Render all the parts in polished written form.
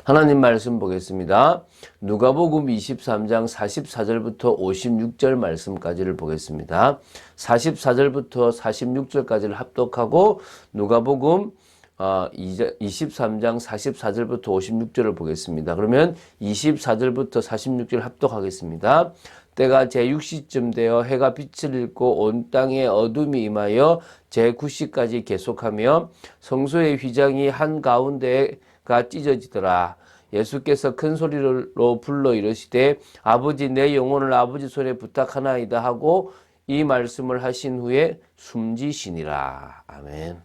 하나님 말씀 보겠습니다. 누가복음 23장 44절부터 56절 말씀까지를 보겠습니다. 44절부터 46절까지를 합독하고 누가복음 23장 44절부터 56절을 보겠습니다. 그러면 24절부터 46절 합독하겠습니다. 때가 제6시쯤 되어 해가 빛을 잃고 온 땅에 어둠이 임하여 제9시까지 계속하며 성소의 휘장이 한가운데가 찢어지더라. 예수께서 큰 소리로 불러 이르시되 아버지 내 영혼을 아버지 손에 부탁하나이다 하고 이 말씀을 하신 후에 숨지시니라. 아멘.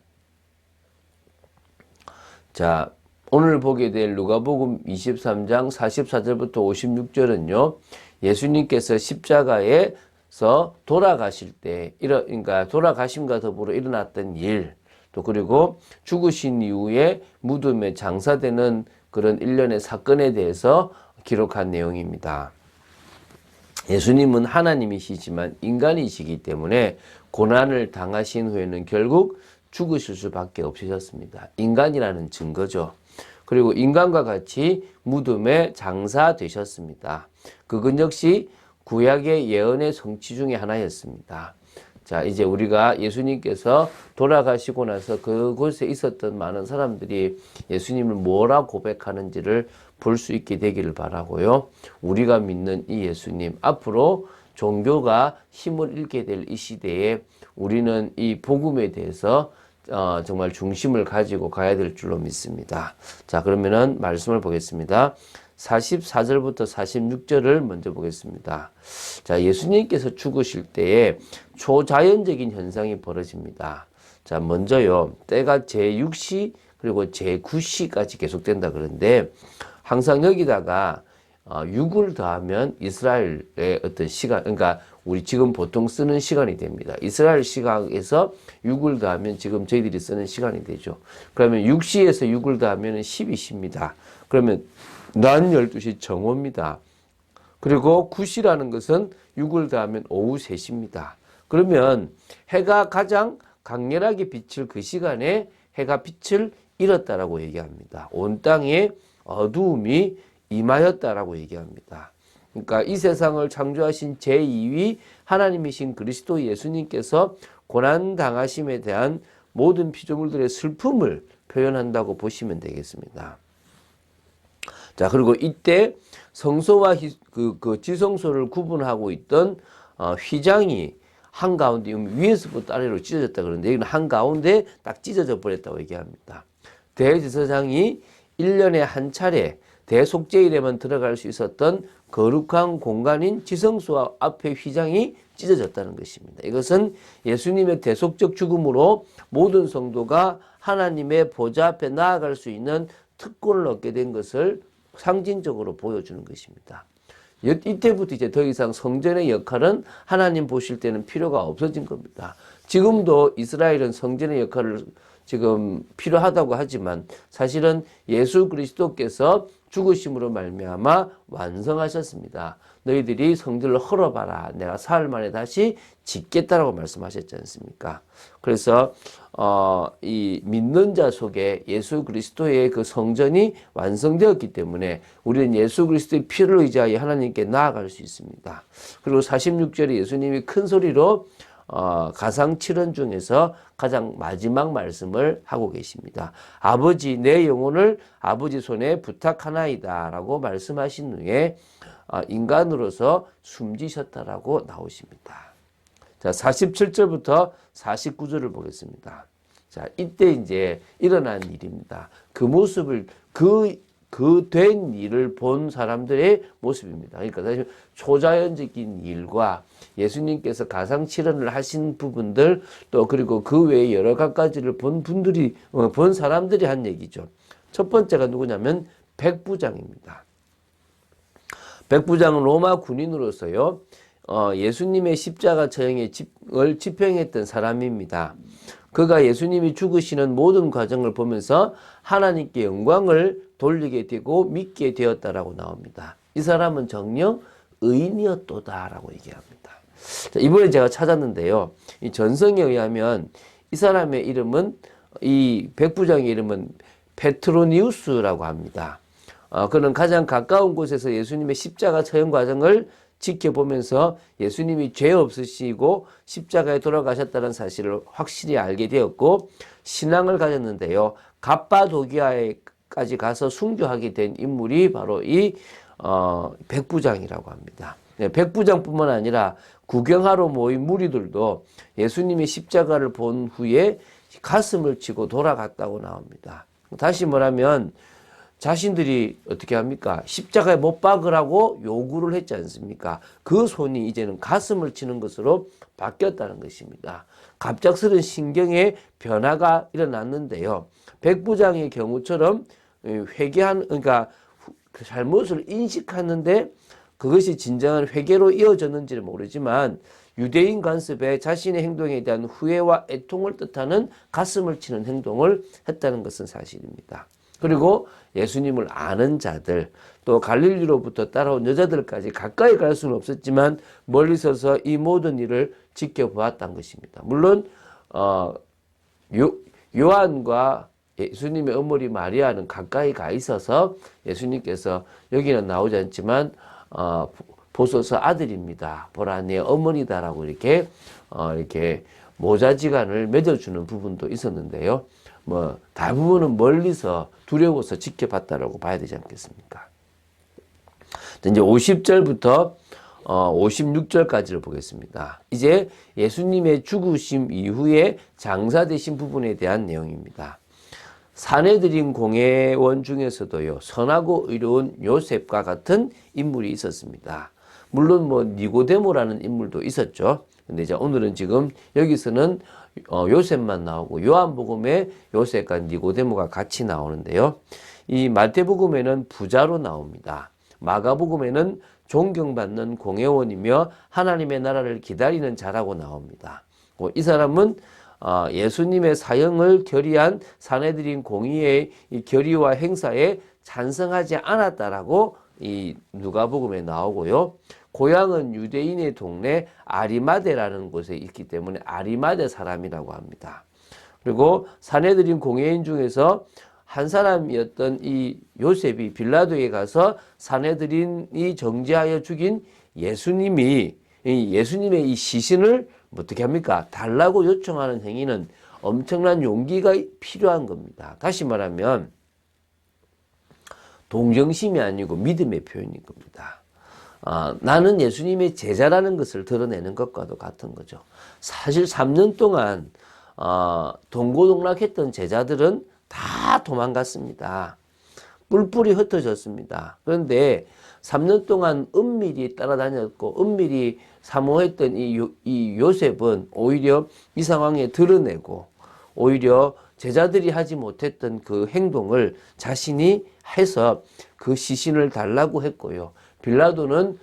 자, 오늘 보게 될 누가복음 23장 44절부터 56절은요. 예수님께서 십자가에서 돌아가실 때, 그러니까 돌아가심과 더불어 일어났던 일, 또 그리고 죽으신 이후에 무덤에 장사되는 그런 일련의 사건에 대해서 기록한 내용입니다. 예수님은 하나님이시지만 인간이시기 때문에 고난을 당하신 후에는 결국 죽으실 수밖에 없으셨습니다. 인간이라는 증거죠. 그리고 인간과 같이 무덤에 장사되셨습니다. 그건 역시 구약의 예언의 성취 중에 하나였습니다. 자, 이제 우리가 예수님께서 돌아가시고 나서 그곳에 있었던 많은 사람들이 예수님을 뭐라 고백하는지를 볼 수 있게 되기를 바라고요. 우리가 믿는 이 예수님, 앞으로 종교가 힘을 잃게 될 이 시대에 우리는 이 복음에 대해서 정말 중심을 가지고 가야 될 줄로 믿습니다. 자, 그러면은 말씀을 보겠습니다. 44절부터 46절을 먼저 보겠습니다. 자, 예수님께서 죽으실 때에 초자연적인 현상이 벌어집니다. 자, 먼저요, 때가 제6시 그리고 제9시까지 계속된다 그러는데, 항상 여기다가 6을 더하면 이스라엘의 어떤 시간, 그러니까 우리 지금 보통 쓰는 시간이 됩니다. 이스라엘 시각에서 6을 더하면 지금 저희들이 쓰는 시간이 되죠. 그러면 6시에서 6을 더하면 12시입니다. 그러면 낮 12시 정오입니다. 그리고 9시라는 것은 6을 더하면 오후 3시입니다. 그러면 해가 가장 강렬하게 비칠 그 시간에 해가 빛을 잃었다라고 얘기합니다. 온 땅에 어두움이 임하였다라고 얘기합니다. 그러니까 이 세상을 창조하신 제2위 하나님이신 그리스도 예수님께서 고난당하심에 대한 모든 피조물들의 슬픔을 표현한다고 보시면 되겠습니다. 자, 그리고 이때 성소와 그 지성소를 구분하고 있던 휘장이 한가운데 위에서부터 아래로 찢어졌다 그러는데 여기는 한가운데 딱 찢어져 버렸다고 얘기합니다. 대제사장이 1년에 한 차례 대속죄일에만 들어갈 수 있었던 거룩한 공간인 지성소 앞에 휘장이 찢어졌다는 것입니다. 이것은 예수님의 대속적 죽음으로 모든 성도가 하나님의 보좌 앞에 나아갈 수 있는 특권을 얻게 된 것을 상징적으로 보여주는 것입니다. 이때부터 이제 더 이상 성전의 역할은 하나님 보실 때는 필요가 없어진 겁니다. 지금도 이스라엘은 성전의 역할을 지금 필요하다고 하지만 사실은 예수 그리스도께서 죽으심으로 말미암아 완성하셨습니다. 너희들이 성전을 헐어봐라. 내가 사흘 만에 다시 짓겠다라고 말씀하셨지 않습니까? 그래서 이 믿는 자 속에 예수 그리스도의 그 성전이 완성되었기 때문에 우리는 예수 그리스도의 피를 의지하여 하나님께 나아갈 수 있습니다. 그리고 46절에 예수님이 큰 소리로 가상 7원 중에서 가장 마지막 말씀을 하고 계십니다. 아버지 내 영혼을 아버지 손에 부탁하나이다 라고 말씀하신 후에 인간으로서 숨지셨다라고 나오십니다. 자, 47절부터 49절을 보겠습니다. 자, 이때 이제 일어난 일입니다. 그 모습을 그 된 일을 본 사람들의 모습입니다. 그러니까 사실 초자연적인 일과 예수님께서 가상칠언을 하신 부분들 또 그리고 그 외에 여러 가지를 본 분들이 본 사람들이 한 얘기죠. 첫 번째가 누구냐면 백부장입니다. 백부장은 로마 군인으로서요. 예수님의 십자가 처형을 집행했던 사람입니다. 그가 예수님이 죽으시는 모든 과정을 보면서 하나님께 영광을 돌리게 되고 믿게 되었다라고 나옵니다. 이 사람은 정녕 의인이었도다라고 얘기합니다. 자, 이번에 제가 찾았는데요. 이 전성에 의하면 이 사람의 이름은 이 백부장의 이름은 페트로니우스라고 합니다. 그는 가장 가까운 곳에서 예수님의 십자가 처형 과정을 지켜보면서 예수님이 죄 없으시고 십자가에 돌아가셨다는 사실을 확실히 알게 되었고 신앙을 가졌는데요. 갑바도기아에까지 가서 순교하게 된 인물이 바로 이 백부장이라고 합니다. 네, 백부장뿐만 아니라 구경하러 모인 무리들도 예수님이 십자가를 본 후에 가슴을 치고 돌아갔다고 나옵니다. 다시 말하면 자신들이 어떻게 합니까? 십자가에 못 박으라고 요구를 했지 않습니까? 그 손이 이제는 가슴을 치는 것으로 바뀌었다는 것입니다. 갑작스런 신경의 변화가 일어났는데요. 백부장의 경우처럼 그러니까 잘못을 인식하는데 그것이 진정한 회개로 이어졌는지는 모르지만 유대인 관습에 자신의 행동에 대한 후회와 애통을 뜻하는 가슴을 치는 행동을 했다는 것은 사실입니다. 그리고 예수님을 아는 자들, 또 갈릴리로부터 따라온 여자들까지 가까이 갈 수는 없었지만 멀리 서서 이 모든 일을 지켜보았다는 것입니다. 물론 요한과 예수님의 어머니 마리아는 가까이 가 있어서 예수님께서 여기는 나오지 않지만 보소서 아들입니다. 보라 내 어머니다라고 이렇게 모자지간을 맺어주는 부분도 있었는데요. 대부분은 멀리서 두려워서 지켜봤다라고 봐야 되지 않겠습니까? 이제 50절부터 56절까지를 보겠습니다. 이제 예수님의 죽으심 이후에 장사되신 부분에 대한 내용입니다. 사내들인 공회원 중에서도요, 선하고 의로운 요셉과 같은 인물이 있었습니다. 물론 니고데모라는 인물도 있었죠. 근데 이제 오늘은 지금 여기서는 요셉만 나오고 요한복음에 요셉과 니고데모가 같이 나오는데요. 이 마태복음에는 부자로 나옵니다. 마가복음에는 존경받는 공회원이며 하나님의 나라를 기다리는 자라고 나옵니다. 이 사람은 예수님의 사형을 결의한 사내들인 공의의 이 결의와 행사에 찬성하지 않았다라고 이 누가복음에 나오고요. 고향은 유대인의 동네 아리마대라는 곳에 있기 때문에 아리마대 사람이라고 합니다. 그리고 사내들인 공회인 중에서 한 사람이었던 이 요셉이 빌라도에 가서 사내들인이 정죄하여 죽인 예수님의 이 시신을 어떻게 합니까? 달라고 요청하는 행위는 엄청난 용기가 필요한 겁니다. 다시 말하면 동정심이 아니고 믿음의 표현인 겁니다. 나는 예수님의 제자라는 것을 드러내는 것과도 같은 거죠. 사실 3년 동안 동고동락했던 제자들은 다 도망갔습니다. 뿔뿔이 흩어졌습니다. 그런데 3년 동안 은밀히 따라다녔고 은밀히 사모했던 이 요셉은 오히려 이 상황에 드러내고 오히려 제자들이 하지 못했던 그 행동을 자신이 해서 그 시신을 달라고 했고요. 빌라도는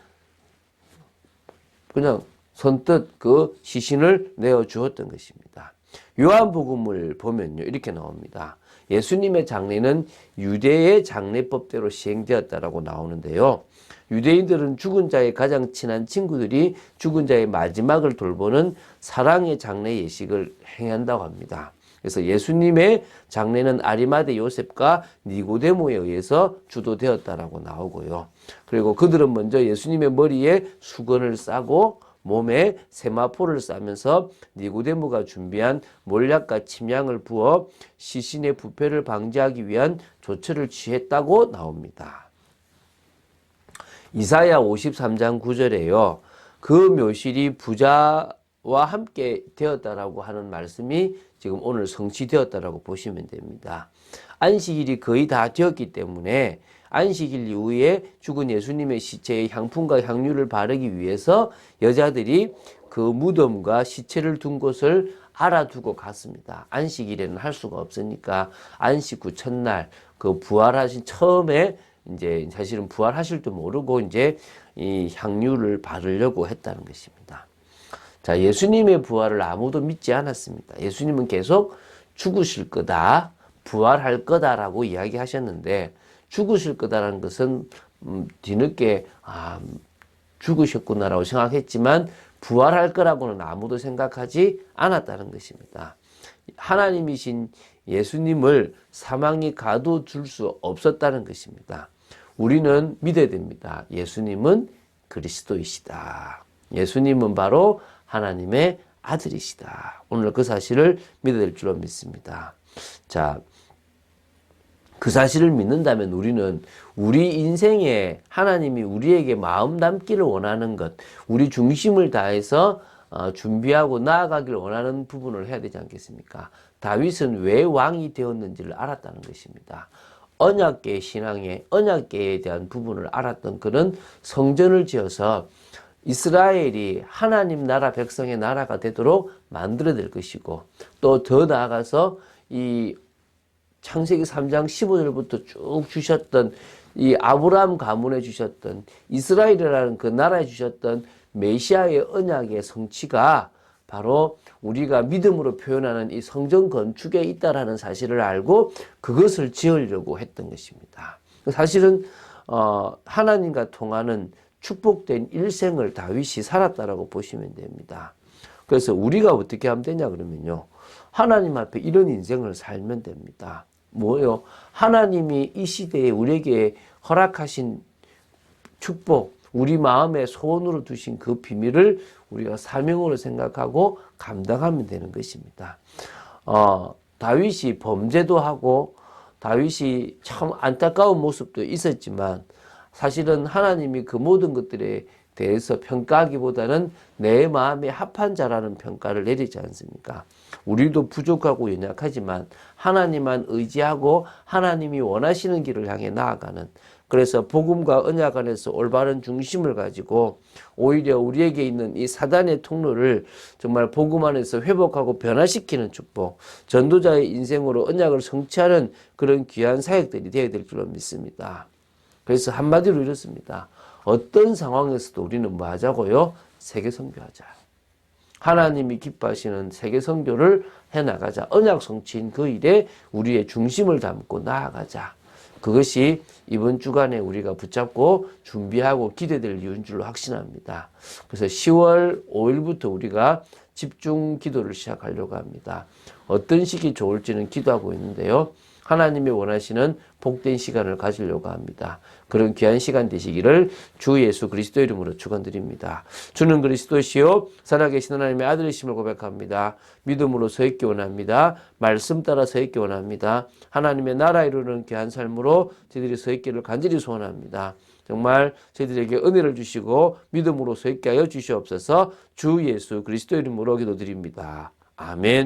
그냥 선뜻 그 시신을 내어주었던 것입니다. 요한복음을 보면요, 이렇게 나옵니다. 예수님의 장례는 유대의 장례법대로 시행되었다라고 나오는데요. 유대인들은 죽은 자의 가장 친한 친구들이 죽은 자의 마지막을 돌보는 사랑의 장례 예식을 행한다고 합니다. 그래서 예수님의 장례는 아리마대 요셉과 니고데모에 의해서 주도되었다라고 나오고요. 그리고 그들은 먼저 예수님의 머리에 수건을 싸고 몸에 세마포를 싸면서 니고데모가 준비한 몰약과 침향을 부어 시신의 부패를 방지하기 위한 조처를 취했다고 나옵니다. 이사야 53장 9절에요. 그 묘실이 부자와 함께 되었다라고 하는 말씀이 지금 오늘 성취되었다라고 보시면 됩니다. 안식일이 거의 다 되었기 때문에 안식일 이후에 죽은 예수님의 시체에 향품과 향유를 바르기 위해서 여자들이 그 무덤과 시체를 둔 곳을 알아두고 갔습니다. 안식일에는 할 수가 없으니까 안식 후 첫날 그 부활하신 처음에 이제 사실은 부활하실 줄 모르고 이제 이 향유를 바르려고 했다는 것입니다. 자, 예수님의 부활을 아무도 믿지 않았습니다. 예수님은 계속 죽으실 거다, 부활할 거다라고 이야기하셨는데 죽으실 거다라는 것은 뒤늦게 죽으셨구나라고 생각했지만 부활할 거라고는 아무도 생각하지 않았다는 것입니다. 하나님이신 예수님을 사망이 가둬둘 수 없었다는 것입니다. 우리는 믿어야 됩니다. 예수님은 그리스도이시다. 예수님은 바로 하나님의 아들이시다. 오늘 그 사실을 믿어야 될 줄로 믿습니다. 자, 그 사실을 믿는다면 우리는 우리 인생에 하나님이 우리에게 마음 담기를 원하는 것, 우리 중심을 다해서 준비하고 나아가기를 원하는 부분을 해야 되지 않겠습니까? 다윗은 왜 왕이 되었는지를 알았다는 것입니다. 언약궤 신앙의 언약궤에 대한 부분을 알았던 그는 성전을 지어서 이스라엘이 하나님 나라 백성의 나라가 되도록 만들어야 될 것이고, 또 더 나아가서 이 창세기 3장 15절부터 쭉 주셨던 이 아브라함 가문에 주셨던 이스라엘이라는 그 나라에 주셨던 메시아의 언약의 성취가 바로 우리가 믿음으로 표현하는 이 성전 건축에 있다라는 사실을 알고 그것을 지으려고 했던 것입니다. 사실은 하나님과 통하는 축복된 일생을 다윗이 살았다라고 보시면 됩니다. 그래서 우리가 어떻게 하면 되냐 그러면요, 하나님 앞에 이런 인생을 살면 됩니다. 뭐요? 하나님이 이 시대에 우리에게 허락하신 축복, 우리 마음에 소원으로 두신 그 비밀을 우리가 사명으로 생각하고 감당하면 되는 것입니다. 다윗이 범죄도 하고 다윗이 참 안타까운 모습도 있었지만 사실은 하나님이 그 모든 것들에 대해서 평가하기보다는 내 마음에 합한 자라는 평가를 내리지 않습니까? 우리도 부족하고 연약하지만 하나님만 의지하고 하나님이 원하시는 길을 향해 나아가는, 그래서 복음과 언약 안에서 올바른 중심을 가지고 오히려 우리에게 있는 이 사단의 통로를 정말 복음 안에서 회복하고 변화시키는 축복, 전도자의 인생으로 언약을 성취하는 그런 귀한 사역들이 되어야 될 줄로 믿습니다. 그래서 한마디로 이렇습니다. 어떤 상황에서도 우리는 뭐 하자고요? 세계 선교하자. 하나님이 기뻐하시는 세계 선교를 해나가자. 언약 성취인 그 일에 우리의 중심을 담고 나아가자. 그것이 이번 주간에 우리가 붙잡고 준비하고 기대될 이유인 줄로 확신합니다. 그래서 10월 5일부터 우리가 집중 기도를 시작하려고 합니다. 어떤 시기 좋을지는 기도하고 있는데요. 하나님이 원하시는 복된 시간을 가지려고 합니다. 그런 귀한 시간 되시기를 주 예수 그리스도 이름으로 축원드립니다. 주는 그리스도시요 살아계신 하나님의 아들이심을 고백합니다. 믿음으로 서 있기 원합니다. 말씀 따라 서 있기 원합니다. 하나님의 나라 이루는 귀한 삶으로 저희들이 서 있기를 간절히 소원합니다. 정말 저희들에게 은혜를 주시고 믿음으로 서 있게 하여 주시옵소서. 주 예수 그리스도 이름으로 기도드립니다. 아멘.